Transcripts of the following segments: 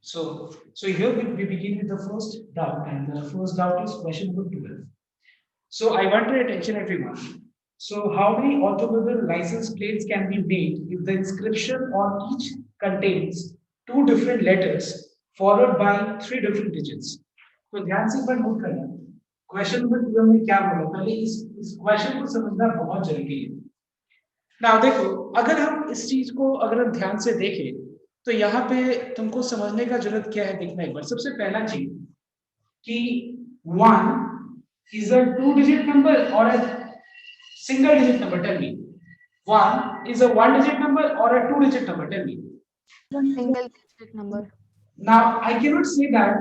So here we begin with the first doubt, and the first doubt is question number 12. So I want your attention, everyone. So how many automobile license plates can be made if the inscription on each contains two different letters followed by three different digits? तो ध्यान से एक बार note करना, question number 12 में क्या बोला, पहले इस क्वेश्चन को समझना बहुत जरूरी है। ना देखो, अगर हम इस चीज को अगर हम ध्यान से देखें तो यहाँ पे तुमको समझने का जरूरत क्या है, देखना एक बार। सबसे पहला चीज कि 1 is a two-digit number or a single-digit number? Tell me. 1 is a one-digit number or a two-digit number? Tell me. Single digit number. Now I cannot say that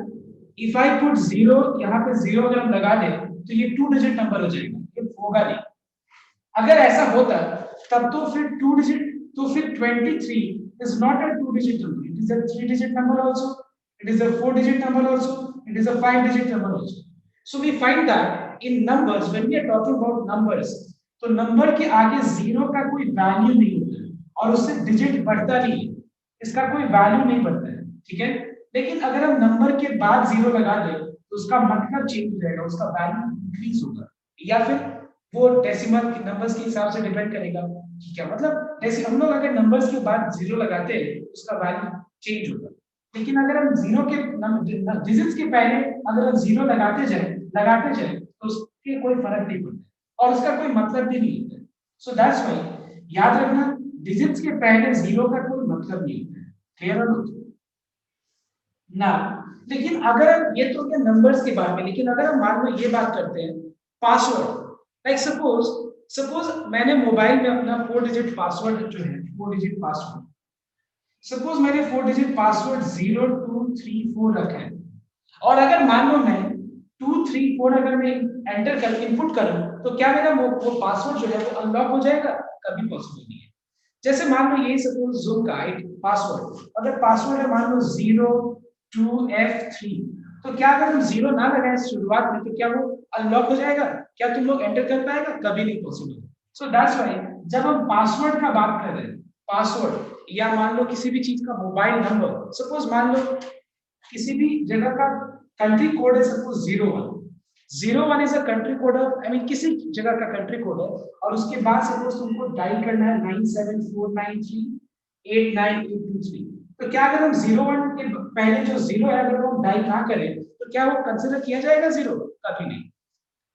if I put zero, यहाँ पे zero अगर हम लगा दें तो ये two-digit number हो जाएगा, ये होगा नहीं। अगर ऐसा होता तब तो फिर two-digit, तो फिर 23 is not a two-digit number. It is a three-digit number also. It is a four-digit number also. It is a five-digit number also. So we find that in numbers, when we are talking about numbers, तो number के आगे zero का कोई value नहीं होता है और उससे डिजिट बढ़ता नहीं है, इसका कोई वैल्यू नहीं बढ़ता है, ठीक है। लेकिन अगर हम नंबर के बाद जीरो लगा दें तो उसका मतलब चेंज हो जाएगा, उसका वैल्यू इंक्रीज होगा, या फिर वो डेसिमल नंबर्स के हिसाब से डिपेंड करेगा कि क्या मतलब। जैसे हम लोग अगर नंबर्स के बाद जीरो लगाते हैं उसका वैल्यू चेंज होगा, लेकिन अगर हम जीरो के डिजिट्स के पहले अगर हम जीरो लगाते जाए तो उसके कोई फर्क नहीं पड़ता और उसका कोई मतलब भी नहीं होता। सो दैट्स व्हाई याद रखना, डिजिट्स के पहले जीरो का कोई मतलब नहीं होता है। क्लियर है ना? लेकिन अगर ये तो क्या नंबर्स के बारे में, लेकिन अगर हम मान लो ये बात करते हैं पासवर्ड, लाइक सपोज मैंने मोबाइल में अपना 4 डिजिट पासवर्ड जो है, 4 डिजिट पासवर्ड, सपोज मैंने 4 डिजिट पासवर्ड 0234 रखा है, और अगर मान लो मैं 234 अगर मैं एंटर कर इनपुट करूं तो क्या मेरा वो पासवर्ड जो है वो अनलॉक हो जाएगा? कभी पॉसिबल नहीं है। जैसे मान लो ये सपोज जूम का पासवर्ड, अगर पासवर्ड है मान लो 02F3, तो क्या अगर हम जीरो ना लगाएं शुरुआत में तो क्या वो अनलॉक हो जाएगा? क्या तुम लोग एंटर कर पाएगा? कभी नहीं पॉसिबल। सो दैट्स व्हाई जब हम पासवर्ड का बात कर रहे हैं, पासवर्ड या मान लो किसी भी चीज का मोबाइल नंबर, सपोज मान लो किसी भी जगह का कंट्री कोड है, suppose 01 is a country code of, I mean किसी जगह का कंट्री कोड है, और उसके बाद सपोज तुमको डायल करना है 9749389823, तो क्या अगर हम 01 के पहले जो जीरो है अगर हम डायल ना करें तो क्या वो कंसीडर किया जाएगा जीरो? कभी नहीं।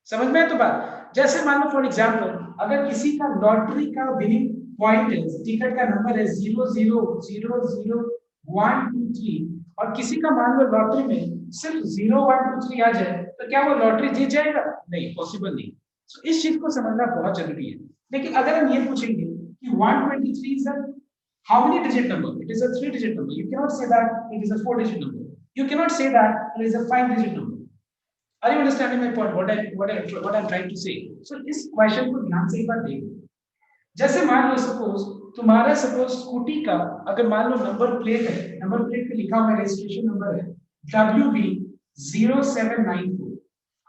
समझ में है तो बात? जैसे मान लो फॉर एग्जांपल अगर किसी का लॉटरी का विनिंग पॉइंट है, टिकट का नंबर है 00000123, और किसी का मान लो लॉटरी में सिर्फ 0123 आ जाए तो क्या वो लॉटरी जीत जाएगा? नहीं, पॉसिबल नहीं। सो इस चीज को समझना बहुत जरूरी है। लेकिन अगर हम ये पूछेंगे कि 123 is how many digit number? It is a 3 digit number. You cannot say that it is a 4 digit number. You cannot say that it is a 5 digit number. Are you understanding my point? What I'm trying to say? So इस question को ध्यान से एक बार देखो। जैसे मान लो suppose तुम्हारा suppose scooty का अगर मान लो नंबर प्लेट है, नंबर प्लेट पे लिखा हुआ रजिस्ट्रेशन नंबर है WB0794,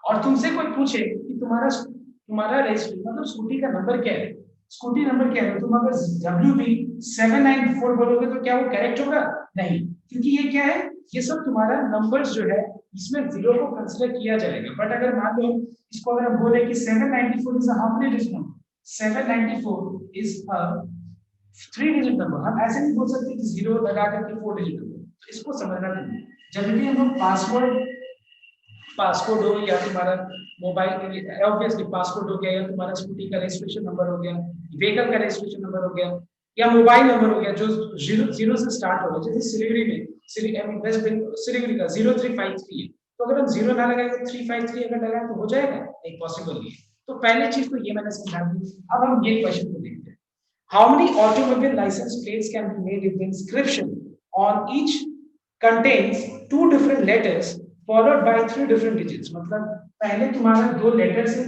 और तुमसे कोई पूछे कि तुम्हारा रजिस्ट्रेशन मतलब स्कूटी का नंबर क्या है, स्कूटी नंबर क्या है, तुम अगर WB794 बोलोगे तो क्या वो करेक्ट होगा? नहीं, क्योंकि ये क्या है, ये सब तुम्हारा नंबर्स जो है इसमें जीरो को कंसीडर किया जाएगा। बट अगर मान लो इसको अगर हम बोले कि 794 is a how many digit number, 794 is a 3 digit number, हम ऐसे नहीं बोल सकते कि जीरो लगा करके 4 digit नंबर। तो इसको समझना चाहिए जब भी हम पासवर्ड हो या तुम्हारा मोबाइल ऑब्वियसली पासवर्ड हो गया, या तुम्हारा स्कूटी का रजिस्ट्रेशन नंबर हो गया, व्हीकल का रजिस्ट्रेशन नंबर हो गया, या मोबाइल नंबर हो गया जो जीरो से स्टार्ट हो रहा है, जैसे सिलीगुड़ी में वेस्ट बंगाल सिलीगुड़ी का 0353 है, तो अगर हम जीरो ना लगाए तो 353 अगर लगाए तो हो जाएगा? नहीं, पॉसिबल नहीं है। तो पहले चीज तो ये मैंने समझा दी। अब हम ये क्वेश्चन को देखते हैं, how many automobile license plates can be made if the inscription on each contains two different letters followed by three different digits? मतलब पहले तुम्हारा दो लेटर्स है,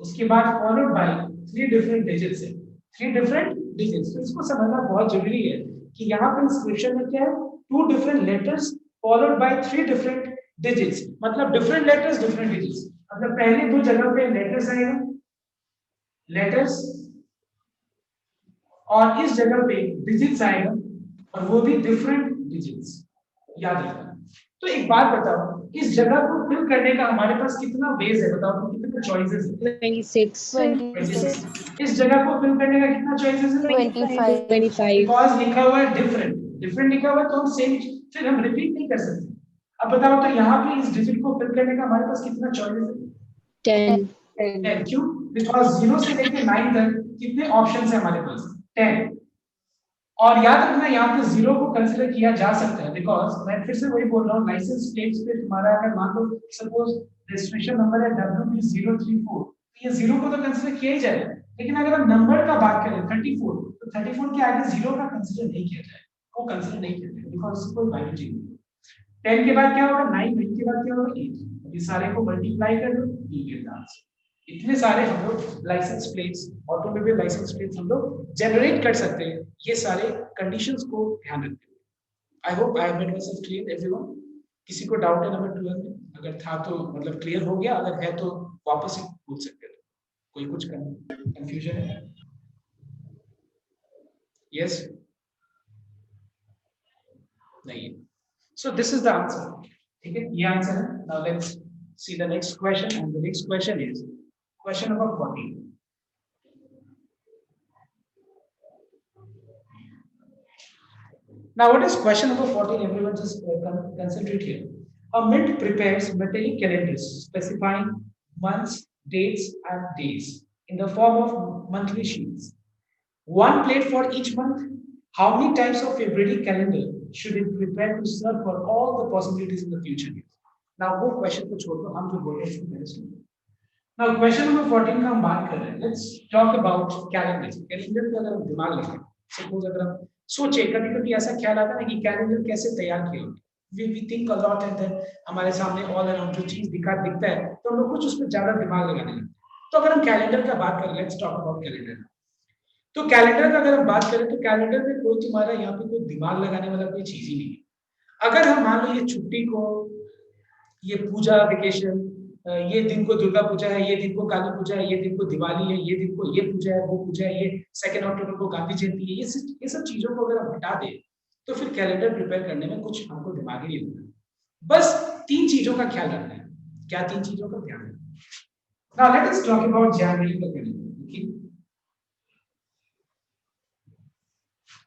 उसके बाद followed by three different digits है, थ्री डिफरेंट डिजिट्स। तो इसको समझना बहुत जरूरी है कि यहाँ पर इंस्क्रिप्शन में क्या है, two different letters followed by three different digits, मतलब डिफरेंट लेटर्स डिफरेंट डिजिट्स, मतलब पहले दो जगह पे लेटर्स आएगा, लेटर्स, और इस जगह पे डिजिट्स आएगा, और वो भी डिफरेंट डिजिट्स, याद रखना। तो एक बात बताओ, इस जगह को फिल करने का हमारे पास कितना वेज है, बताओ तो कितने चॉइसेस है? 26. 26. इस जगह को फिल करने का कितना चॉइसेस है? 25. 25. बिकॉज लिखा हुआ है डिफरेंट, डिफरेंट लिखा हुआ है तो हम सेम फिर हम रिपीट नहीं कर सकते। अब बताओ तो यहाँ पे इस डिजिट को फिल करने का हमारे पास कितना चॉइसेस है? 10. 10। क्यों? बिकॉज 0 से लेके 9 तक कितने ऑप्शंस है हमारे पास? 10। और याद रखना यहाँ पे 0 को कंसीडर किया जा सकता है, बिकॉज मैं फिर से वही बोल रहा हूँ, लाइसेंस प्लेट्स पे तुम्हारा अगर मान लो सपोज रजिस्ट्रेशन नंबर है WB034, तो ये 0 को तो कंसीडर किया ही जाएगा, लेकिन अगर हम नंबर का बात करें 34, तो 34 के आगे 0 का कंसीडर नहीं किया जाएगा, वो कंसीडर नहीं किया जाएगा बिकॉज इससे कोई वैल्यू नहीं है। 10 के बाद क्या होगा? 9, 9 के बाद क्या होगा? 8। ये सारे को मल्टीप्लाई कर दो, ये गेट आंसर। इतने सारे हम लोग license plates, automobile license plates हम लोग जनरेट कर सकते हैं, ये सारे कंडीशंस को ध्यान रखते हुए। I hope I have made my self clear everyone. किसी को डाउट है नंबर 12 में? अगर था तो मतलब क्लियर हो गया, अगर है तो वापस ही पूछ सकते हैं। कोई कुछ कंफ्यूजन है? यस? नहीं? So this is the answer. ठीक है, ये आंसर है। Now let's see the next question, and the next question is question number 14. Now, what is question number 14? Everyone just concentrate here. A mint prepares metallic calendars specifying months, dates, and days in the form of monthly sheets. One plate for each month. How many types of February calendar should it prepare to serve for all the possibilities in the future years? Now, वो question को छोड़ दो, हम जो बोल रहे हैं उसको पहले सुनो। Now, question number 14 का हम बात कर रहे हैं. Let's talk about calendars. Calendar पे अगर हम दिमाग लगाएं, suppose अगर हम सोचे, कभी-कभी ऐसा ख्याल आता है ना कि कैलेंडर कैसे तैयार किया होगा। We think a lot and then हमारे सामने ऑल अराउंड जो चीज दिखता है तो हम लोग कुछ उस पर ज्यादा दिमाग लगाने लगते हैं। तो अगर हम कैलेंडर का बात करें, लेट्स टॉक अबाउट कैलेंडर। तो कैलेंडर का अगर हम बात करें तो कैलेंडर में कोई तुम्हारा यहाँ पे कोई दिमाग लगाने वाला कोई चीज ही नहीं है। अगर हम मान लो ये छुट्टी को, ये पूजा वेकेशन, ये दिन को दुर्गा पूजा है, ये दिन को काली पूजा है, ये दिन को दिवाली है, ये दिन को ये पूजा है, वो पूजा है, ये 2 अक्टूबर को गांधी जयंती है, ये सब चीजों को अगर हम हटा दें तो फिर कैलेंडर प्रिपेयर करने में कुछ हमको दिमाग ही नहीं लगता। बस 3 चीजों का ख्याल रखना है। क्या 3 चीजों का ध्यान रखना? Now let us talk about जनवरी का कैलेंडर।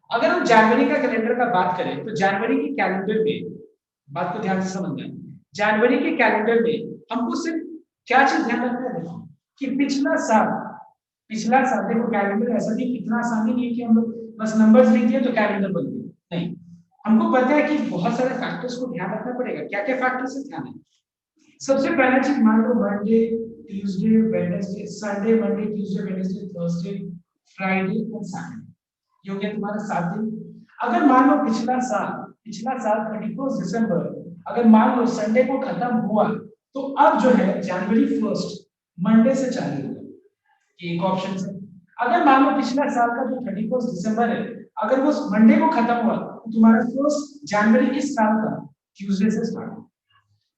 अगर हम जनवरी का कैलेंडर का बात करें तो जनवरी के कैलेंडर में, बात को ध्यान से समझना, जनवरी के कैलेंडर में हमको सिर्फ क्या चीज ध्यान रखना है कि पिछला साल देखो, कैलेंडर ऐसा नहीं, इतना आसान नहीं है कि हम लोग बस नंबर्स लिख दिए तो कैलेंडर बन गया। नहीं, हमको पता है कि बहुत सारे फैक्टर्स को ध्यान रखना पड़ेगा। क्या क्या फैक्टर्स है ध्यान है? सबसे पहला चीज मान लो Monday, Tuesday, Wednesday, Sunday, Monday, Tuesday, Wednesday, Thursday, Friday और सैटरडे, ये हो गया तुम्हारा 7 दिन। अगर मान लो पिछला साल 31 दिसंबर अगर मान लो संडे को खत्म हुआ, तो अब जो है जनवरी 1 मंडे से चालू होगा, ये एक ऑप्शन है। अगर मान लो पिछला साल का जो 31 दिसंबर है अगर वो मंडे को खत्म हुआ तो तुम्हारा 1 जनवरी इस साल का ट्यूसडे से स्टार्ट होगा।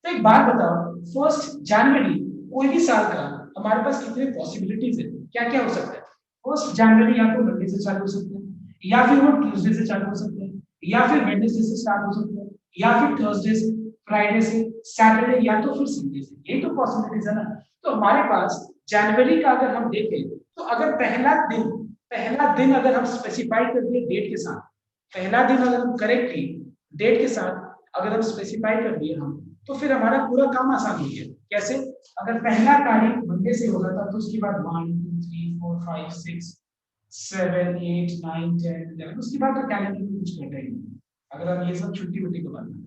तो एक बात बताओ, 1 जनवरी कोई भी साल का हमारे पास कितने पॉसिबिलिटीज है? क्या क्या हो सकता है? 1 जनवरी या तो मंडे से चालू हो सकता है, या फिर वो ट्यूसडे से चालू हो सकता है, या फिर वेडनेसडे से स्टार्ट हो सकता है, या फिर थर्सडे से, फ्राइडे से, सैटरडे, या तो फिर संडे से। ये तो पॉसिबिलिटीज है ना। तो हमारे पास जनवरी का अगर हम देखें तो अगर पहला दिन अगर हम स्पेसिफाई कर दिए डेट के साथ, पहला दिन अगर हम करेक्टली डेट के साथ अगर हम स्पेसिफाई कर दिए हम, तो फिर हमारा पूरा काम आसान हो गया। कैसे? अगर पहला तारीख मंडे से होगा था तो उसके बाद 1 2 3 4 5 6 7 8 9 10 11, उसके बाद तो कैलेंडर में कुछ घटा ही नहीं अगर हम ये सब छुट्टी वुट्टी के बारे में।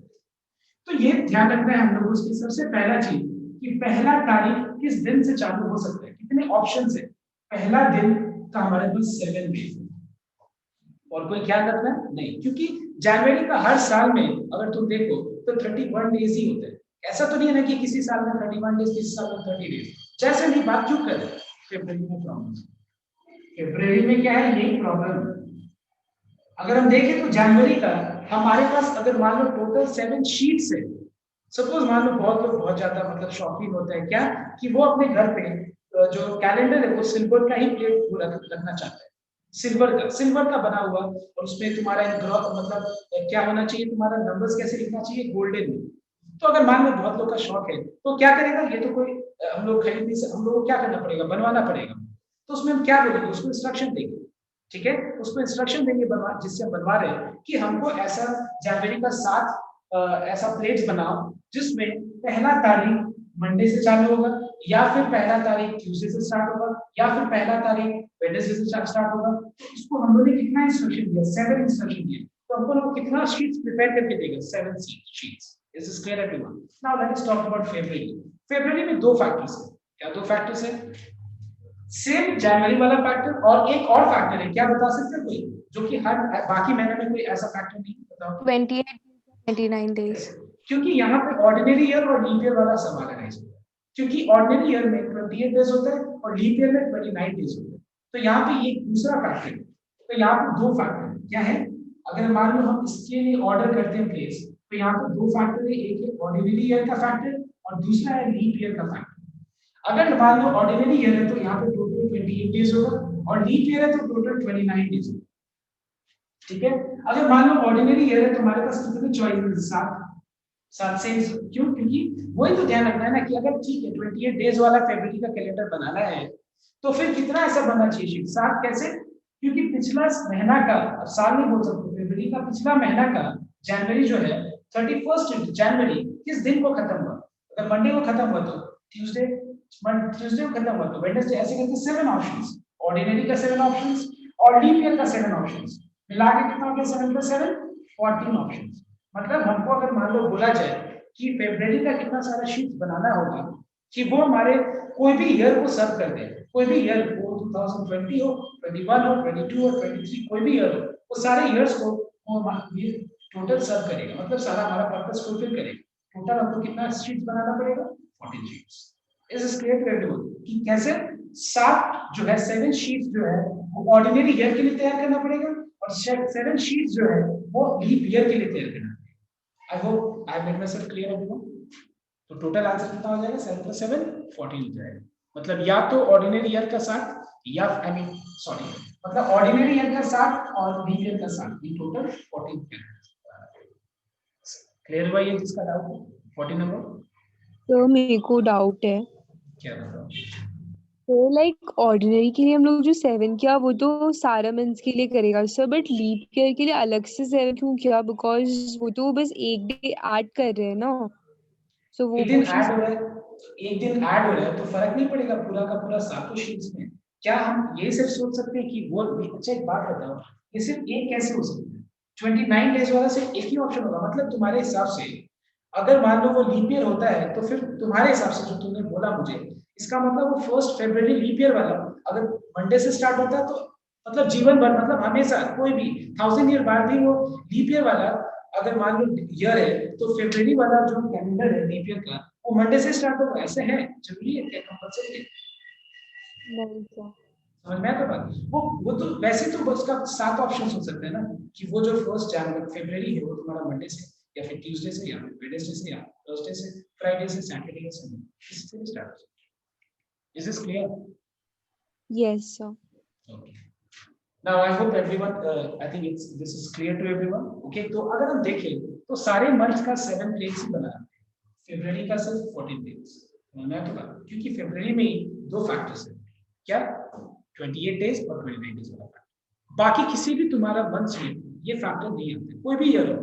तो ये ध्यान रखना है हम लोगों को। सबसे पहला चीज कि पहला तारीख किस दिन से चालू हो सकता है, कितने ऑप्शंस है। पहला दिन का हमारे पास 7 डेज और कोई ख्याल रखना नहीं, क्योंकि जनवरी का हर साल में अगर तुम देखो तो 31 डेज ही होते हैं। ऐसा तो नहीं है ना कि किसी साल में 31 डेज, किसी साल में 30 डेज। जैसे भी बात क्यों करें, फरवरी में प्रॉब्लम, फरवरी में क्या है, यही प्रॉब्लम। अगर हम देखें तो जनवरी का हमारे पास अगर मान लो टोटल 7 शीट्स है, सपोज मान लो बहुत लोग बहुत ज्यादा मतलब शौकीन होता है क्या कि वो अपने घर पे जो कैलेंडर है वो सिल्वर का ही प्लेट रखना चाहता है। सिल्वर का बना हुआ, और उसमें तुम्हारा मतलब क्या होना चाहिए, तुम्हारा नंबर्स कैसे लिखना चाहिए, गोल्डन में। तो अगर मान लो बहुत लोग का शौक है तो क्या करेगा, ये तो कोई हम लोग खरीद नहीं सकते, हम लोग को क्या करना पड़ेगा, बनवाना पड़ेगा। तो उसमें हम क्या बोलेंगे, उसको इंस्ट्रक्शन देंगे, ठीक है, उसको इंस्ट्रक्शन देंगे बनवा, जिससे हम बनवा रहे हैं कि हमको ऐसा जनवरी का 7 ऐसा प्लेट्स बनाओ जिसमें पहला तारीख मंडे से चालू होगा, या फिर पहला तारीख ट्यूसडे से स्टार्ट होगा, या फिर पहला तारीख वेडनेसडे से स्टार्ट होगा। तो इसको हम लोगों ने कितना इंस्ट्रक्शन दिया, 7 इंस्ट्रक्शन दिए। तो हमको लोग कितना शीट्स प्रिपेयर करके देगा, 7 sheets. Is this clear everyone? Now let's talk about फरवरी। फरवरी में दो फैक्टर्स है। क्या दो फैक्टर्स है? सेम जनवरी वाला फैक्टर और एक और फैक्टर है, क्या बता सकते हैं कोई, जो कि हर बाकी महीने में कोई ऐसा फैक्टर नहीं, बताओ। 28 29 days. क्योंकि यहाँ पे ऑर्डिनरी ईयर और लीप ईयर वाला सवाल है, क्योंकि ऑर्डिनरी ईयर में 28 डेज होता है और लीप ईयर में 29 डेज होता है। तो यहाँ पे ये दूसरा फैक्टर है। तो यहाँ पे दो फैक्टर है, क्या है, अगर मान लो हम इसके लिए ऑर्डर करते हैं प्लेस, तो यहाँ पे दो फैक्टर है, एक है ऑर्डिनरी ईयर का फैक्टर और दूसरा है लीप ईयर का फैक्टर। अगर मान लो ऑर्डिनरी ईयर है तो यहाँ पे टोटल 28 डेज होगा, और लीप ईयर है तो टोटल 29 डेज होगा, ठीक है। अगर मान लो ऑर्डिनरी ईयर है तो हमारे पास कितने चॉइस, 7 से, क्यों, क्योंकि वही तो ध्यान रखना है ना कि अगर ठीक है 28 डेज वाला फरवरी का कैलेंडर बनाना है तो फिर कितना ऐसा बनना चाहिए, 7 कैसे, क्योंकि पिछला महीना का, अब साल नहीं बोल सकते, फरवरी का पिछला महीना का जनवरी जो है 31 जनवरी किस दिन को खत्म हुआ, अगर मंडे को खत्म हुआ तो ट्यूसडे, ट्यूसडे को खत्म हुआ तो वेडनेसडे, ऐसे करके 7 ऑप्शंस, ऑर्डिनरी का 7 ऑप्शंस और लीप ईयर का 7 ऑप्शंस, मिला के कितना हो गया 7 + 7 14 ऑप्शंस। मतलब हमको अगर मान लो बोला जाए कि फरवरी का कितना सारा शीट बनाना होगा कि वो हमारे कोई भी ईयर को सर्व कर दे, कोई भी ईयर हो, 2020 हो, 21 हो, 22 हो, 23, कोई भी ईयर हो, वो सारे ईयर्स को वो ये टोटल सर्व करेगा, मतलब सारा हमारा पर्पस फुलफिल करेगा। टोटल हमको कितना शीट बनाना पड़ेगा, 14 sheets. Is this clear to everyone कि कैसे 7 जो है 7 शीट्स जो है वो ऑर्डिनरी ईयर के लिए तैयार करना पड़ेगा, और 7 शीट्स जो है वो लीप ईयर के लिए तैयार करना पड़ेगा। I hope I made my self clear everyone. तो टोटल आंसर कितना हो जाएगा, 7 + 7 14 हो जाएगा। मतलब या तो ऑर्डिनरी ईयर का 7 या आई मीन सॉरी, मतलब ऑर्डिनरी ईयर का 7 और लीप ईयर का 7, ये टोटल 14 क्लियर हुआ, ये जिसका डाउट है 14 नंबर। तो मेरे को डाउट है, क्या बताओ, तो लाइक ऑर्डिनरी के लिए हम लोग जो 7 किया वो तो सारा मंथ्स के लिए करेगा सर, बट लीप ईयर के लिए अलग से 7 क्यों किया, बिकॉज वो तो बस एक डे ऐड कर रहे हैं ना, सो वो एक दिन पूछ ऐड हो रहा है, एक दिन ऐड हो रहा है तो फर्क नहीं पड़ेगा पूरा का पूरा 7 शीट्स में। क्या हम ये सिर्फ सोच सकते हैं कि वो, अच्छा एक बात बताओ, ये सिर्फ एक कैसे हो सकता है, 29 डेज वाला सिर्फ एक ही ऑप्शन होगा, मतलब तुम्हारे हिसाब से अगर मान लो वो लीप ईयर होता है तो फिर तुम्हारे हिसाब से जो तुमने बोला मुझे, इसका मतलब वो 1 फरवरी लीप ईयर वाला अगर मंडे से स्टार्ट होता है तो मतलब जीवन भर, मतलब हमेशा कोई भी 1000 ईयर बाद भी वो लीप ईयर वाला अगर मान लो ईयर है तो फरवरी वाला जो कैलेंडर है लीप ईयर का वो मंडे से स्टार्ट होगा, ऐसे है, जरूरी है क्या, कंपलसरी है? नहीं सर। समझ में आता बात, वो तो वैसे तो उसका 7 ऑप्शंस हो सकते हैं ना, कि वो जो 1 जनवरी फरवरी है वो तुम्हारा मंडे से या फिर ट्यूसडे से या फिर वेडनेसडे से या थर्सडे से, फ्राइडे से, सैटरडे या संडे, इससे स्टार्ट हो सकता है। Is this clear? Yes sir. Okay. Now I hope everyone, I think this is clear to everyone. Okay, तो अगर हम देखें तो सारे मंथ का 7 डेज ही बना है, फरवरी का सिर्फ 14 डेज। मैं तो बात, क्योंकि फरवरी में ही दो फैक्टर्स हैं, क्या 28 डेज और 29 डेज वाला फैक्टर, बाकी किसी भी तुम्हारा मंथ में ये फैक्टर नहीं आते, कोई भी ईयर हो,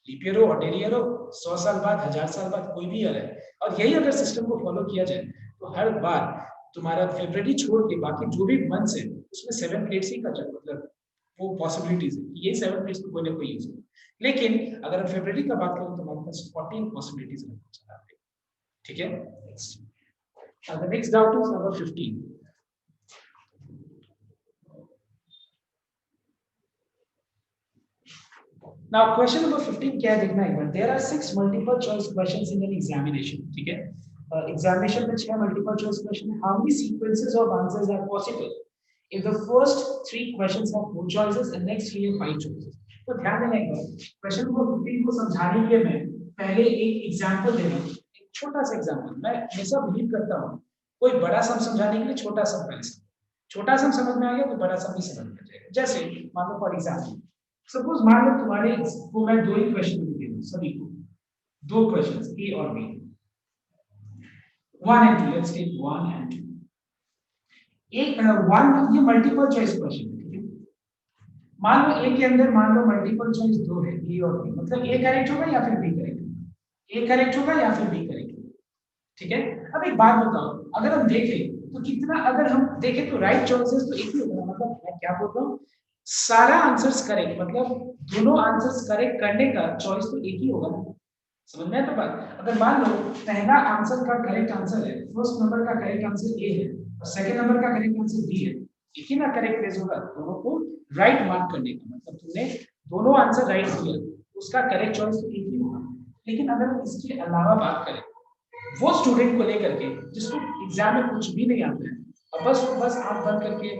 लीप ईयर हो, ऑर्डिनरी ईयर हो, 100 साल बाद, 1000 साल बाद, कोई भी ईयर है, और यही अगर सिस्टम को फॉलो किया जाए तो हर बार तुम्हारा फरवरी छोड़ के बाकी जो भी मंथ्स है उसमें 7 प्लेट्स ही का मतलब वो पॉसिबिलिटीज है, ये 7 प्लेट्स को कोई ना कोई यूज है। लेकिन अगर हम फरवरी का बात करें तो हमारे पास 14 पॉसिबिलिटीज है, ठीक है। The next doubt is number 15। Now question number 15 क्या है देखना एक बार, there are 6 multiple choice questions in an examination, ठीक है। एग्जामिनेशन में 6 मल्टीपल चॉइस क्वेश्चन है, how many sequences of answers are possible if the first 3 questions have 4 choices and next 3 have 5 choices। तो ध्यान देना एक बार, क्वेश्चन नंबर 15 को समझाने के लिए मैं पहले एक एग्जांपल दे रहा हूं, एक छोटा सा एग्जांपल। मैं हमेशा बिलीव करता हूं कोई बड़ा सम समझाने के लिए छोटा सा पहले छोटा सम समझ में आ गया तो बड़ा सम भी समझ में आ जाएगा। जैसे मान लो फॉर एग्जाम्पल, सपोज मान लो तुम्हारे को मैं दो ही क्वेश्चन दे दूं सभी को, दो क्वेश्चंस ए और B, 1 and 2, let's take 1 and 2। एक 1 ये मल्टीपल चॉइस क्वेश्चन है, ठीक है। मान लो ए के अंदर मान लो मल्टीपल चॉइस दो है, ए और बी, मतलब ए करेक्ट होगा या फिर बी करेक्ट होगा, ए करेक्ट होगा या फिर बी करेक्ट होगा, ठीक है। अब एक बात बताओ, अगर हम देखें तो कितना, अगर हम देखें तो राइट चॉइसेस तो एक ही होगा, मतलब मैं क्या बोल रहा हूँ, सारा आंसर्स करेक्ट, मतलब दोनों आंसर्स करेक्ट करने का चॉइस तो एक ही होगा ना, समझ में तो बात। अगर मान लो पहला आंसर का करेक्ट आंसर है, फर्स्ट नंबर का करेक्ट आंसर ए है और सेकंड नंबर का करेक्ट आंसर बी है, एक ही ना करेक्ट प्लेस होगा, दोनों को राइट मार्क करने का मतलब तुमने दोनों आंसर राइट किया, उसका करेक्ट चॉइस तो एक ही होगा। लेकिन अगर हम इसके अलावा बात करें, वो स्टूडेंट को लेकर के जिसको एग्जाम में कुछ भी नहीं आता है और बस आंख बंद करके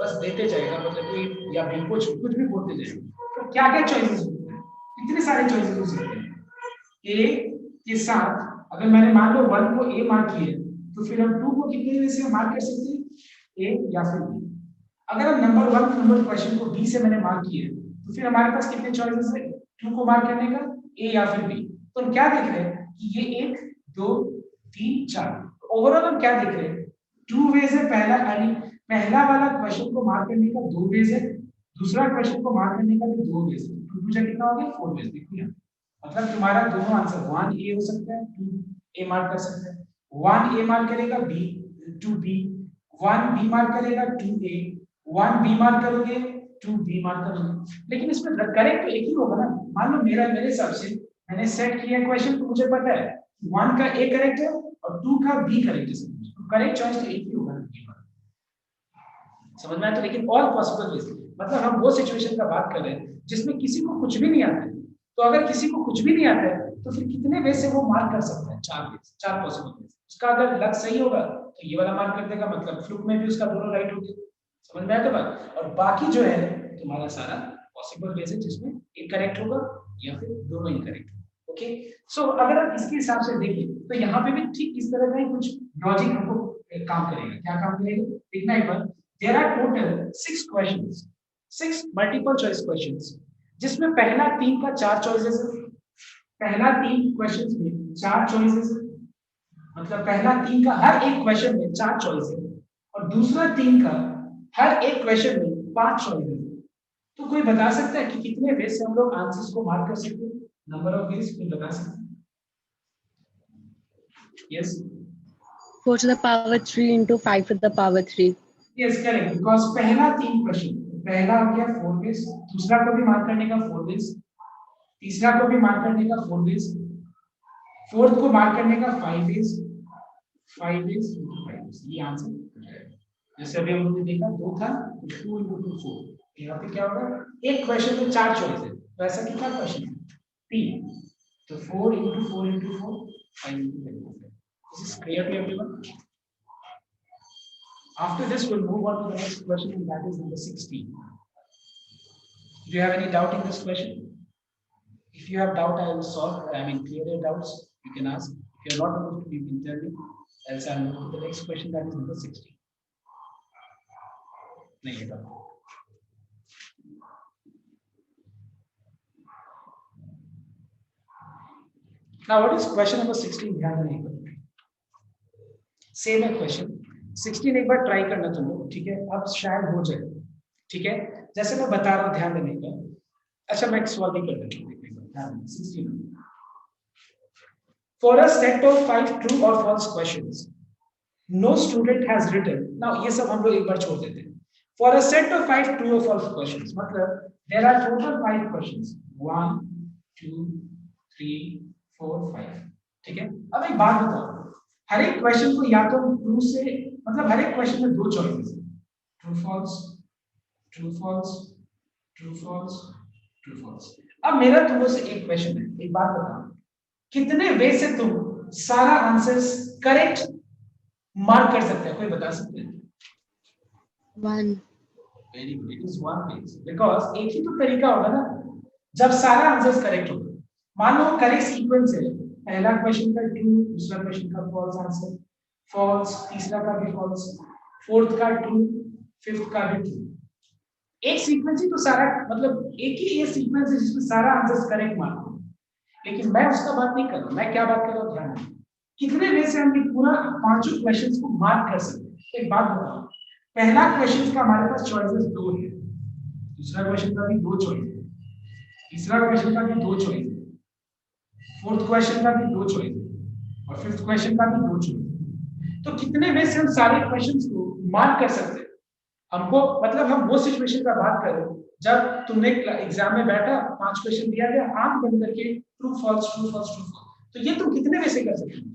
बस देते जाएगा, मतलब ए या बी, कुछ भी बोलते जाएगा, तो क्या क्या चॉइसेस होते हैं, इतने सारे चॉइसेस हो सकते हैं। ए के साथ अगर मैंने मान लो 1 को ए मार्क किया तो फिर हम 2 को कितने में से मार्क कर सकते हैं, ए या फिर बी। अगर हम नंबर 1 नंबर क्वेश्चन को बी से मैंने मार्क किया तो फिर हमारे पास कितने चॉइसेस है, 2 को मार्क करने का, ए या फिर बी। तो हम क्या देख रहे हैं कि ये 1 2 3 4, ओवरऑल हम क्या देख रहे हैं, 2 वेज है। पहला वाला क्वेश्चन को मार्क करने का 2 वेज है, दूसरा क्वेश्चन को मार्क करने का भी 2 वेज है, तो दूसरा कितना हो गया, 4 वेज। देखिए मतलब तुम्हारा दोनों आंसर 1 ए हो सकता है, 2 ए मार्क कर सकते हैं, 1 ए मार्क करेगा, बी 2 बी, 1 बी मार्क करेगा, 2 ए, 1 बी मार्क करोगे, 2 बी मार्क करोगे। लेकिन इसमें करेक्ट तो एक ही होगा ना। मान लो मेरे हिसाब से मैंने सेट किया क्वेश्चन, तो मुझे पता है 1 का ए करेक्ट है और 2 का बी करेक्ट है, तो करेक्ट चॉइस तो एक ही होगा, समझ में आया। तो लेकिन ऑल पॉसिबल वेज, मतलब हम वो सिचुएशन का बात कर रहे हैं जिसमें किसी को कुछ भी नहीं आता है। तो अगर किसी को कुछ भी नहीं आता है तो फिर कितने वे से वो मार्क कर सकता है, 4 वेज, 4 पॉसिबल वेज। उसका अगर लक सही होगा तो ये वाला मार्क कर देगा, मतलब फ्लूक में भी उसका दोनों राइट हो गया, समझ में आया तो बात। और बाकी जो है तुम्हारा सारा पॉसिबल वेज है जिसमें एक करेक्ट होगा या फिर दोनों इनकरेक्ट। ओके, सो अगर आप इसके हिसाब से देखें तो यहाँ पे भी ठीक इस तरह का ही कुछ लॉजिक हमको काम करेगा। क्या काम करेगा, देखना एक बार। There are total 6 questions, 6 multiple choice questions, जिसमें पहला 3 का 4 choices है, पहला 3 questions में 4 choices है, मतलब पहला 3 का हर एक क्वेश्चन में 4 choice है और दूसरा 3 का हर एक क्वेश्चन में 5 choice है। तो कोई बता सकता है कि कितने वे से हम लोग आंसर्स को मार्क कर सकते हैं, नंबर ऑफ वेज कोई बता सकता है? Yes, 4 to the power 3 into 5 to the power 3. Yes correct, because पहला 3 क्वेश्चन, पहला हो गया 4 वेज, दूसरा को भी मार्क करने का 4 वेज, तीसरा को भी मार्क करने का 4 वेज, फोर्थ को मार्क करने का 5 वेज, 5 वेज, ये आंसर हो जाएगा। जैसे अभी हम लोगों ने देखा 2 था, 2 into 4, यहाँ पे क्या होगा, एक क्वेश्चन में 4 चॉइस है, तो ऐसा कितना क्वेश्चन है, 3, तो 4 into 4 into 4, 5 into 5। This is clear to everyone? After this, we'll move on to the next question, and that is number 16. Do you have any doubt in this question? If you have doubt, I will solve. Clear your doubts. You can ask. If you are not able to, you can tell me. Else, I'll move to the next question, that is number 16. नहीं doubt. Now, what is question number 16? ध्यान नहीं करो. Same है question. 16 एक बार try करना तुम लोग, ठीक है? अब शायद हो जाए, ठीक है? जैसे मैं बता रहा हूँ, ध्यान देने का। अच्छा, मैं सॉल्व भी कर देता हूँ। 16. For a set of 5 true or false questions, no student has written. Now ये सब हम लोग एक बार छोड़ देते हैं. For a set of 5 true or false questions, मतलब there are total 5 questions. 1, 2, 3, 4, 5. ठीक है? अब एक बात बताओ, हर एक क्वेश्चन को या तो ट्रू से, मतलब हर एक क्वेश्चन में 2 चॉइसेस है, true false, true false, true false, true false. अब मेरा तुमसे से एक क्वेश्चन है, एक बात बताओ, कितने वे से तुम सारा आंसर्स करेक्ट मार्क कर सकते हैं, कोई बता सकते हैं? 1. Very good, it is 1 way, because एक ही तो तरीका होगा ना जब सारा आंसर्स करेक्ट होगा। मान लो करेक्ट सीक्वेंस है, पहला क्वेश्चन का ट्रू, दूसरा क्वेश्चन का फॉल्स आंसर, फॉल्स, तीसरा का भी फॉल्स, फोर्थ का ट्रू, फिफ्थ का भी ट्रू। एक सीक्वेंस ही तो सारा, मतलब एक ही ये सीक्वेंस है जिसमें सारा आंसर करेक्ट मार्क हो, लेकिन मैं उसका बात नहीं कर रहा हूं, मैं क्या बात कर रहा हूं, ध्यान दें कितने वे से हम ये पूरा पांचों क्वेश्चंस को मार्क कर सकते हैं। एक बात बताओ, पहला क्वेश्चन का हमारे पास चॉइसेस दो है, दूसरा क्वेश्चन का भी दो चॉइस है, तीसरा क्वेश्चन का भी दो चॉइस है, फोर्थ क्वेश्चन का भी दो चॉइस है, और फिफ्थ क्वेश्चन का भी दो चॉइस है। तो कितने वे से हम सारे क्वेश्चंस को मार्क कर सकते हैं? हमको मतलब हम वो सिचुएशन का बात करें जब तुमने एग्जाम में बैठा, 5 क्वेश्चन दिया गया, आंख बंद करके true false true false true false, तो ये तुम कितने में से कर सकते हो?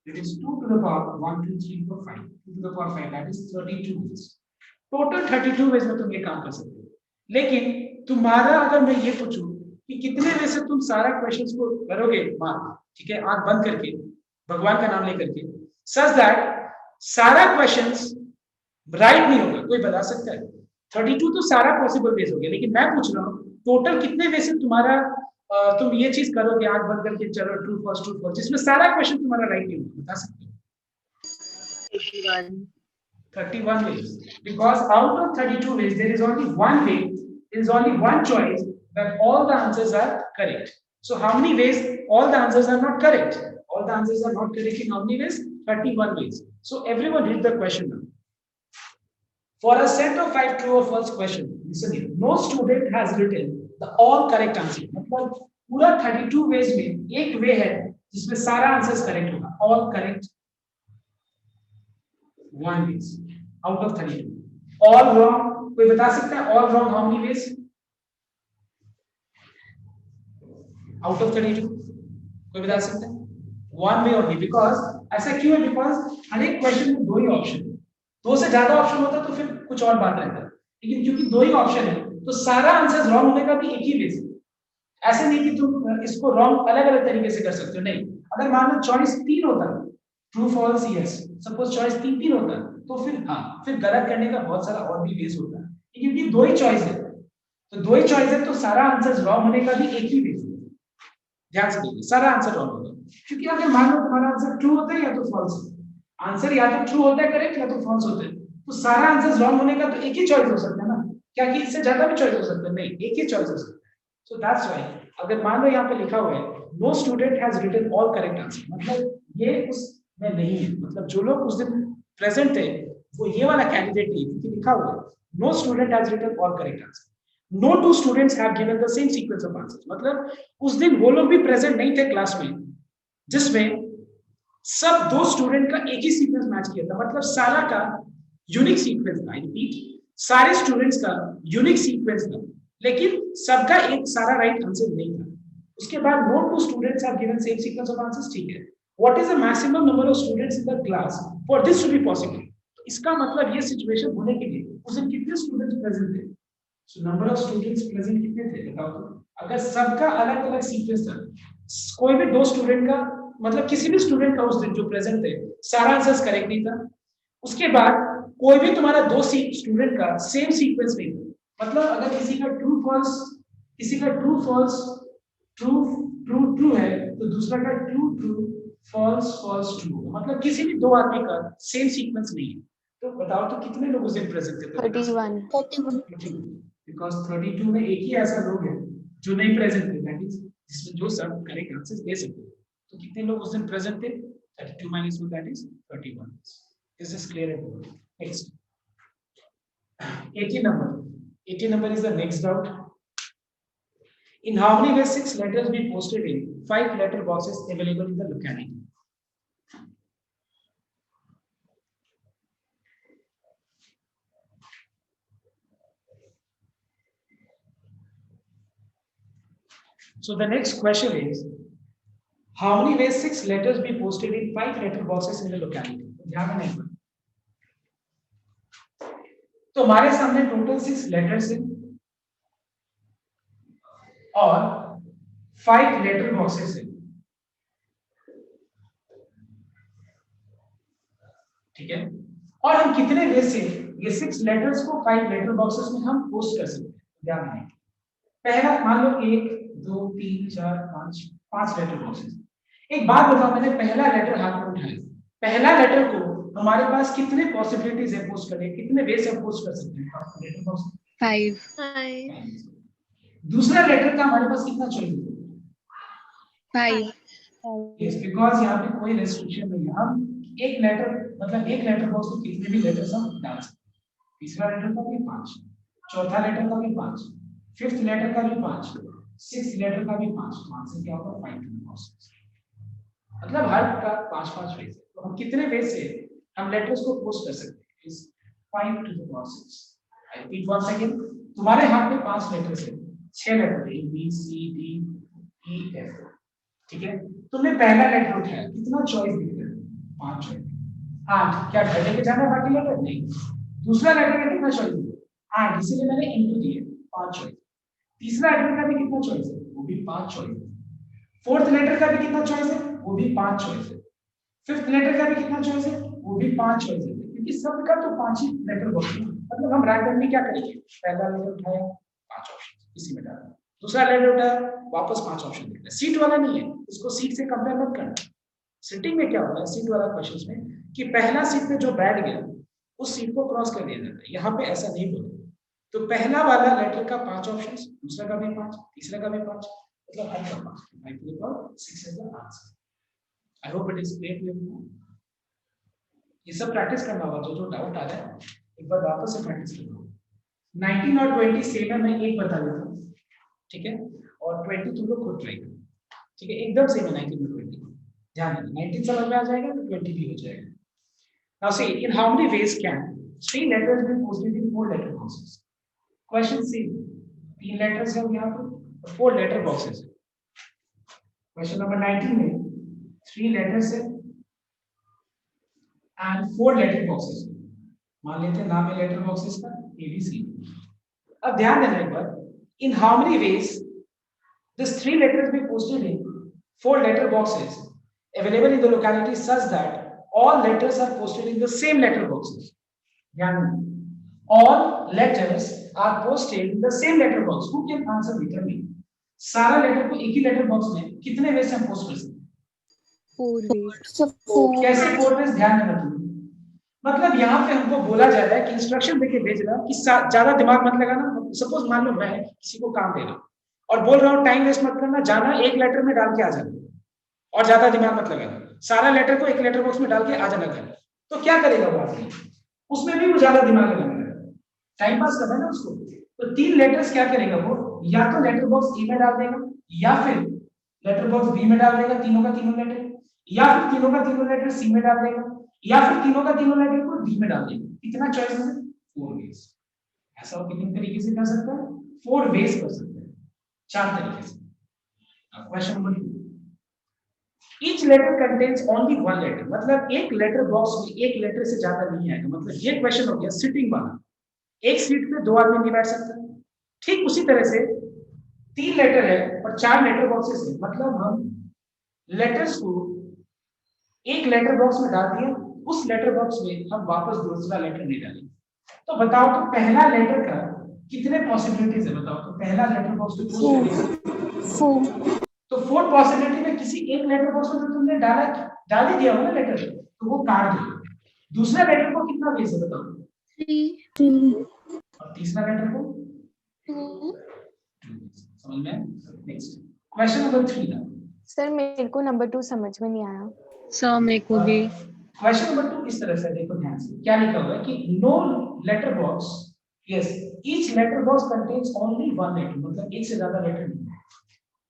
It is 2 to the power 1 2 3 4 5, 2 to the power 5, that is 32 ways. Total 32 ways में तुम ये काम कर सकते हो। लेकिन तुम्हारा अगर मैं ये पूछूं कि कितने वे से तुम सारा क्वेश्चंस को करोगे मार्क, ठीक है, आंख बंद करके भगवान का नाम लेकर के, सच दैट सारा क्वेश्चंस राइट नहीं होगा, कोई बता सकता है? 32 तो सारा पॉसिबल वेज हो गया, लेकिन मैं पूछ रहा हूँ टोटल कितने वे से तुम्हारा तुम ये चीज करोगे आंख बंद करके, चलो ट्रू फॉल्स, जिसमें सारा क्वेश्चन तुम्हारा राइट नहीं होगा, बता सकते हो? 31 ways, because out of 32 ways there is only one way, there is only one choice that all the answers are correct. So how many ways all the answers are not correct? All the answers are not correct in how many ways? 31 ways. So everyone read the question now. For a set of 5 true or false questions, listen here, no student has written the all correct answer. मतलब पूरा 32 ways में एक वे है जिसमें सारा answers correct होगा, all correct one ways out of 32. All wrong, कोई बता सकता है all wrong how many ways? Out of 32 कोई बता सकता है? One way only, because ऐसा क्यों है? Because हर एक क्वेश्चन में दो ही ऑप्शन, दो से ज्यादा ऑप्शन होता तो फिर कुछ और बात रहता, लेकिन क्योंकि दो ही ऑप्शन है तो सारा आंसर रॉन्ग होने का भी एक ही वे है। ऐसे नहीं कि तुम इसको रॉन्ग अलग अलग तरीके से कर सकते हो, नहीं। अगर मान लो चॉइस 3 होता, true false yes, suppose choice 3 होता, तो फिर हाँ, फिर गलत करने का बहुत सारा और भी वेज होता है, क्योंकि दो ही चॉइस है, तो दो ही चॉइस है तो सारा आंसर रॉन्ग होने का भी एक ही वेज है। ध्यान से देखिए, सारा आंसर रॉन्ग होगा, क्योंकि अगर मान लो तुम्हारा आंसर ट्रू होता है या तो फॉल्स, आंसर या तो ट्रू होता है करेक्ट या तो फॉल्स होता है, तो सारा आंसर रॉन्ग होने का तो एक ही चॉइस हो सकता है ना, क्या कि इससे ज्यादा भी चॉइस हो सकता है? नहीं, एक ही चॉइस हो सकता है। सो दैट्स व्हाई अगर मान लो यहाँ पे लिखा हुआ है no student has written all correct answer, मतलब ये उस में नहीं है, मतलब जो लोग उस दिन प्रेजेंट थे वो ये वाला कैंडिडेट नहीं, क्योंकि लिखा हुआ है no student has written all correct answer, no two students have given the same sequence of answers, मतलब उस दिन वो लोग भी प्रेजेंट नहीं थे क्लास में जिसमें सब दो स्टूडेंट का एक ही सीक्वेंस मैच किया था, मतलब सारा का यूनिक सीक्वेंस था, रिपीट सारे स्टूडेंट्स का यूनिक सीक्वेंस था, लेकिन सबका एक सारा राइट आंसर नहीं था। उसके बाद no two students have given same sequence of answers, ठीक है, what is the maximum number of students in the class for this to be possible? तो इसका मतलब ये सिचुएशन होने के लिए उस दिन कितने स्टूडेंट्स प्रेजेंट थे? So number of students present कितने थे बताओ तो? अगर सबका अलग अलग सीक्वेंस था, कोई भी दो स्टूडेंट का, मतलब किसी भी स्टूडेंट का उस दिन जो प्रेजेंट थे सारा आंसर्स करेक्ट नहीं था, उसके बाद कोई भी तुम्हारा दो स्टूडेंट का सेम सीक्वेंस नहीं था, मतलब अगर किसी का ट्रू फॉल्स, किसी का true false true true true है तो दूसरा का true true false false true, मतलब किसी भी दो आदमी का सेम सीक्वेंस नहीं है, तो बताओ तो कितने लोग उस दिन प्रेजेंट थे? 31. बिकॉज़ 32 में एक ही ऐसा लोग है जो नहीं प्रेजेंट थे, दैट इज जिसमें जो सब करेक्ट आंसर्स दे सकते, तो कितने लोग उस दिन प्रेजेंट थे? 32 minus 2, that is 31. Is this clear everyone? Next 80 number. 80 number is the next doubt. In how many ways 6 letters be posted in 5 letter boxes available in the locality? So the next question is, how many ways 6 letters be posted in 5 letter boxes in the locality? ध्यान में नहीं, तो हमारे सामने total 6 letters हैं और 5 letter boxes हैं, ठीक है, और हम कितने वे से ये 6 लेटर्स को 5 लेटर बॉक्सेस में हम पोस्ट कर सकते हैं? ध्यान दें, पहला मान लो 1 2 3 4 5 लेटर बॉक्सेस। एक बात बताओ, मैंने पहला लेटर हाथ में उठाया, पहला लेटर को हमारे पास कितने पॉसिबिलिटीज है पोस्ट करने, कितने वे से पोस्ट कर सकते हैं लेटर बॉक्स? 5. दूसरा लेटर का हमारे पास कितना चॉइस है? 5. यस, बिकॉज यहाँ पे कोई रेस्ट्रिक्शन नहीं है, हम एक लेटर मतलब एक लेटर बॉक्स में कितने भी लेटर्स हम डाल सकते हैं। तीसरा लेटर का भी 5, चौथा लेटर का भी 5, फिफ्थ लेटर का भी 5, सिक्स्थ लेटर का भी 5, आंसर क्या होगा? 5 टू द पावर 6। मतलब हर का 5-5 वे से, तो हम कितने वे से हम लेटर्स को पोस्ट कर सकते हैं? Is 5 to the power 6। I repeat once again, तुम्हारे हाथ में 5 लेटर्स है, 6 letter A B C D E F, ठीक है? तुमने पहला लेटर उठाया, कितना चॉइस दिख रहा है? 5 चॉइस। 8, क्या घटे के जाना है बाकी लेटर? नहीं। दूसरा लेटर का कितना चॉइस है? 8, इसीलिए मैंने इनटू दिए 5 चॉइस। तीसरा लेटर का भी कितना चॉइस है? वो भी 5 चॉइस है। फोर्थ लेटर का भी कितना चॉइस है? वो भी 5 चॉइस है। फिफ्थ लेटर का भी कितना चॉइस है? वो भी 5 चॉइस है, क्योंकि सबका तो 5 ही लेटर बॉक्स है। मतलब हम रैंडमली क्या करेंगे, पहला लेटर उठाया 5 ऑप्शन इसी में डालना, दूसरा लेटर उठाया वापस 5 ऑप्शन दिख रहा है। सीट वाला नहीं है, इसको सीट से कंपेयर मत करना। सीटिंग में क्या होता है सीट वाला क्वेश्चंस में कि पहला सीट पे जो बैठ गया उस सीट को क्रॉस कर दिया जाता है, यहाँ पे ऐसा नहीं होता। तो पहला वाला लेटर का 5 ऑप्शंस, दूसरा का भी 5, तीसरा का भी 5, मतलब हर का 5, 5 to the power 6 is the answer. I hope it is clear to you. ये सब प्रैक्टिस करना होगा, जो डाउट आ रहा है एक बार वापस से प्रैक्टिस करना होगा। 19 और 20 सेम है, मैं एक बता देता हूँ, ठीक है? और 20 तुम लोग खुद ट्राई करो, ठीक है? एकदम सेम है 19 और 20, ध्यान देना। 19 समझ में आ जाएगा तो 20 भी हो जाएगा। Now see, in how many ways can 3 letters be posted in 4 letter boxes? Question C, 3 letters है यहाँ पे, 4 letter boxes है। Question number 19 में 3 letters है and 4 letter boxes है। मान लेते हैं नाम है letter boxes का ABC। अब ध्यान देना एक बार, in how many ways this 3 letters be posted in 4 letter boxes available in the locality such that all letters are posted in the same letter boxes. ध्यान देना, all letters are posted in the same letter box. Who can answer better me? सारा letter को एक ही letter box में कितने वे से हम post कर सकते हैं? 4 ways। कैसे 4 वेज? ध्यान देना तुम। मतलब यहाँ पे हमको बोला जा रहा है कि इंस्ट्रक्शन देके भेज रहा कि ज्यादा दिमाग मत लगाना। सपोज मान लो मैं किसी को काम दे रहा हूँ और बोल रहा हूँ टाइम वेस्ट मत करना, जाना एक लेटर में डाल के आ जाना और ज्यादा दिमाग मत लगाना, सारा लेटर को एक लेटर बॉक्स में डाल के आ जाना घर। तो क्या करेगा वो आदमी? उसमें भी वो ज्यादा दिमाग लगाएगा, टाइम पास करना है ना उसको। तो 3 लेटर्स क्या करेगा वो, या तो लेटर बॉक्स ए में डाल देगा, या फिर लेटर बॉक्स बी में डाल देगा तीनों का तीनों लेटर, या फिर तीनों का तीनों लेटर सी में डाल देगा, या फिर तीनों का तीनों लेटर को डी में डाल देगा। कितना चॉइस है? 4 वेज। ऐसा वो कितने तरीके से कर सकता है? 4 वेज कर सकता है, 4 तरीके से। Question number 2, each letter contains only one letter, मतलब एक लेटर बॉक्स में एक लेटर से ज्यादा नहीं आएगा। मतलब ये क्वेश्चन हो गया सिटिंग वाला, एक सीट पे 2 आदमी नहीं बैठ सकते। ठीक उसी तरह से 3 लेटर है और 4 लेटर बॉक्सेस है, मतलब हम लेटर्स को एक लेटर बॉक्स में डाल दिया, उस लेटर बॉक्स में हम वापस दूसरा लेटर नहीं डालेंगे। तो बताओ तो पहला लेटर का कितने पॉसिबिलिटीज है? बताओ तो पहला लेटर बॉक्स में 4। तो 4 पॉसिबिलिटी में किसी एक लेटर बॉक्स में तो तुमने डाल ही दिया हो ना लेटर, तो वो काट दो। दूसरा लेटर को कितना वेज है बताओ? 3. और तीसरा लेटर को 2। समझ में? नेक्स्ट क्वेश्चन नंबर 3 ना। सर मेरे को नंबर 2 समझ में नहीं आया। सर मेरे को भी। क्वेश्चन नंबर 2 इस तरह से देखो ध्यान से, क्या लिखा हुआ है कि no letter box, yes, each letter box contains only one letter, मतलब एक से ज्यादा लेटर नहीं है।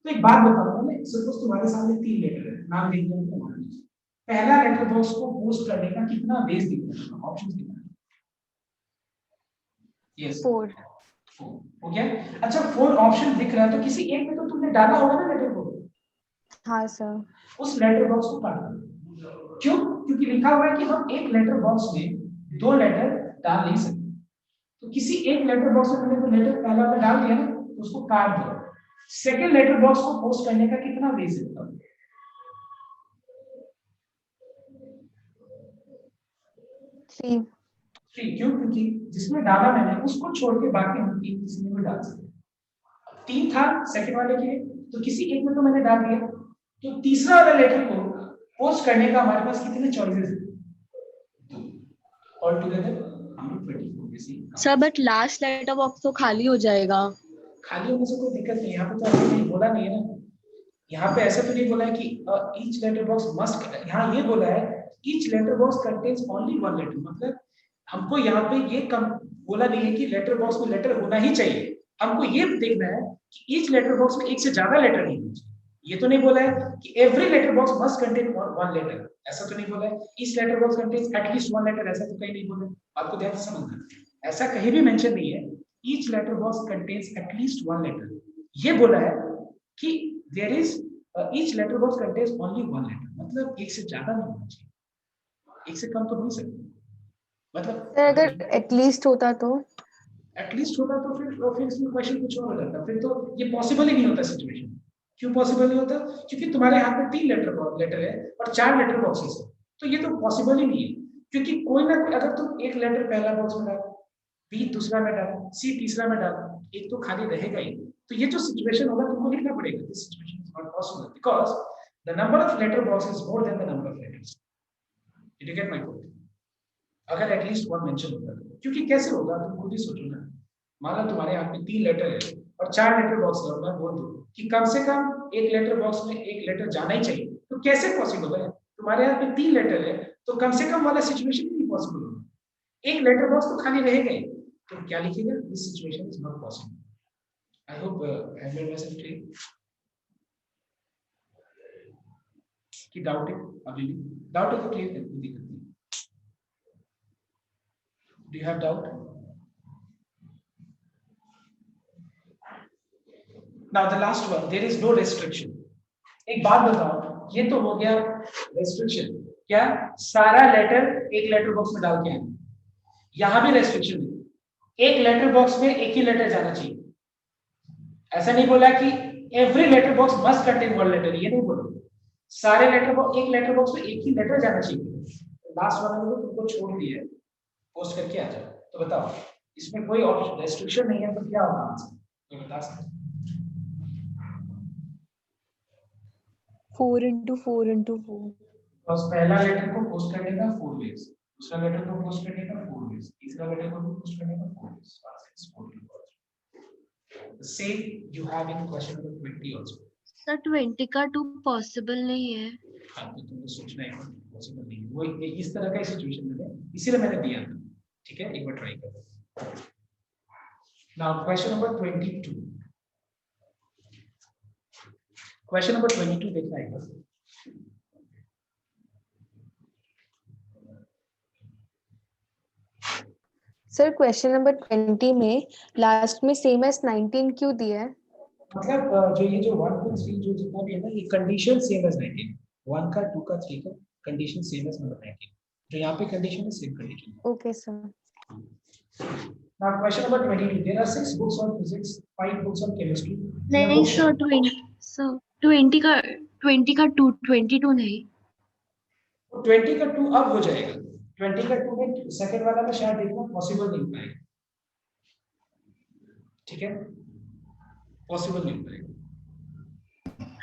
तो एक बात बताऊंगा मैं, सपोज तुम्हारे सामने 3 लेटर है, नाम लिख दो तो मान लीजिए। पहला लेटर बॉक्स को पोस्ट करने का कितना वेज दिख रहा है? ऑप्शंस कितना है? यस 4। हो गया। अच्छा 4 ऑप्शन दिख रहा है, तो किसी एक में तो तुमने डाला होगा ना लेटर को। हाँ सर। उस लेटर बॉक्स को काट दो। क्यों? क्योंकि लिखा हुआ है कि हम एक लेटर बॉक्स में 2 लेटर डाल नहीं सकते। तो किसी एक लेटर बॉक्स में मैंने तो लेटर पहला वाला डाल दिया ना, तो उसको काट दो। सेकेंड लेटर बॉक्स को पोस्ट करने का कितना वेज है? 3। क्यों? क्योंकि जिसमें डाला मैंने उसको छोड़ के बाकी हम 3 किसी में भी डाल सकते। 3 था सेकंड वाले के लिए, तो किसी एक में तो मैंने डाल दिया। तो तीसरा वाला लेटर को पोस्ट करने का हमारे पास कितने चॉइसेस हैं? 2। ऑल टुगेदर हम लोग 24 में से sir but last letter box तो खाली हो जाएगा। खाली होने से कोई दिक्कत नहीं, यहाँ पे तो ऐसा नहीं बोला नहीं है ना, यहाँ पे ऐसा तो नहीं बोला है कि ईच लेटर बॉक्स मस्ट, यहाँ ये बोला है each letter box contains only one letter, मतलब हमको यहाँ पे ये कम बोला नहीं है कि लेटर बॉक्स में लेटर होना ही चाहिए, हमको ये देखना है कि ईच लेटर बॉक्स में एक से ज्यादा लेटर नहीं होना चाहिए। ये तो नहीं बोला है कि every letter box must contain one letter, ऐसा तो नहीं बोला है each letter box contains at least one letter, ऐसा तो कहीं नहीं बोला। आपको ध्यान से समझना, ऐसा कहीं भी मेंशन नहीं है each letter box contains at least one letter, ये बोला है कि there is each letter box contains only one letter, मतलब एक से ज्यादा नहीं होना चाहिए, एक से कम तो हो ही सकता है, मतलब सर अगर एटलीस्ट होता तो एटलीस्ट होता तो फिर इसमें क्वेश्चन कुछ और हो जाता, फिर तो ये पॉसिबल ही नहीं होता सिचुएशन। क्यों पॉसिबल नहीं होता? क्योंकि तुम्हारे हाथ में 3 लेटर है और 4 लेटर बॉक्सेस है, तो ये तो पॉसिबल ही नहीं है, क्योंकि कोई ना कोई, अगर तुम एक लेटर पहला बॉक्स में डालो, बी दूसरा में डालो, सी तीसरा में डालो, एक तो खाली रहेगा ही, तो ये जो सिचुएशन होगा तुमको लिखना पड़ेगा, this situation is not possible because the number of letter box is more than the number of letters. Did you get my point? अगर एटलीस्ट वन मेंशन होता है, क्योंकि कैसे होगा तुम खुद ही सोचो ना, मान लो तुम्हारे हाथ में 3 लेटर है और 4 लेटर बॉक्स है, और मैं बोल दूं कि कम से कम एक लेटर बॉक्स में एक लेटर जाना ही चाहिए, तो कैसे पॉसिबल है? तुम्हारे हाथ में 3 लेटर है तो कम से कम वाला सिचुएशन नहीं पॉसिबल होगा, एक लेटर बॉक्स तो खाली रहेगा ही, तो क्या लिखेगा? This situation is not possible. I hope I made my self clear. कि डाउट है? अभी भी डाउट है तो क्लियर कर दो, दिक्कत नहीं। Do you have doubt? Now the last one, there is no restriction. एक बात बताओ, ये तो हो गया restriction, क्या सारा लेटर एक लेटर बॉक्स में डाल के आए, यहां भी रेस्ट्रिक्शन है, एक लेटर बॉक्स में एक ही लेटर जाना चाहिए, ऐसा नहीं बोला कि every letter box must contain one letter, ये नहीं बोला, सारे लेटर बॉक्स, एक लेटर बॉक्स में एक ही लेटर जाना चाहिए। लास्ट वाला में तुमको छोड़ दिया, पोस्ट करके आ जाओ, तो बताओ इसमें कोई ऑप्शन रेस्ट्रिक्शन नहीं है तो क्या होगा आंसर, तो बता सकते? 4 into 4 into 4 बस पहला लेटर को पोस्ट करने का 4 वेज, दूसरा लेटर को पोस्ट करने का 4 वेज, तीसरा लेटर को पोस्ट करने का 4 वेज, बस 4 the same you have in question number 20 also। Sir 20 का 2 पॉसिबल नहीं है। हाँ तो तुमको सोचना है पॉसिबल नहीं है, वो इस तरह का सिचुएशन में है, इसीलिए मैंने दिया था, ठीक है, एक बार ट्राई करो। Now question number 22, question number 22 देखना है बस। सर क्वेश्चन नंबर 20 में लास्ट में सेम एज 19 क्यों दिया है? मतलब जो ये जो 1.3 जो जितना भी है ना, ये कंडीशन सेम एज 19, 1 का 2 का 3 का कंडीशन सेम एज नंबर 19, जो यहाँ पे कंडीशन है same condition. Okay sir. Now question number 22, there are 6 books on physics, 5 books on chemistry। नहीं सर 20 का 2 22 नहीं, 20 का 2 अब हो जाएगा, 20 का 2 में सेकंड वाला में शायद देखना पॉसिबल नहीं पाएगा, ठीक है, पॉसिबल नहीं पाएगा।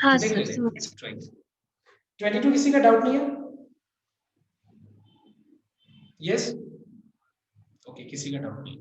हाँ देख सर लेते 22 किसी का डाउट नहीं है? यस ओके, किसी का डाउट नहीं।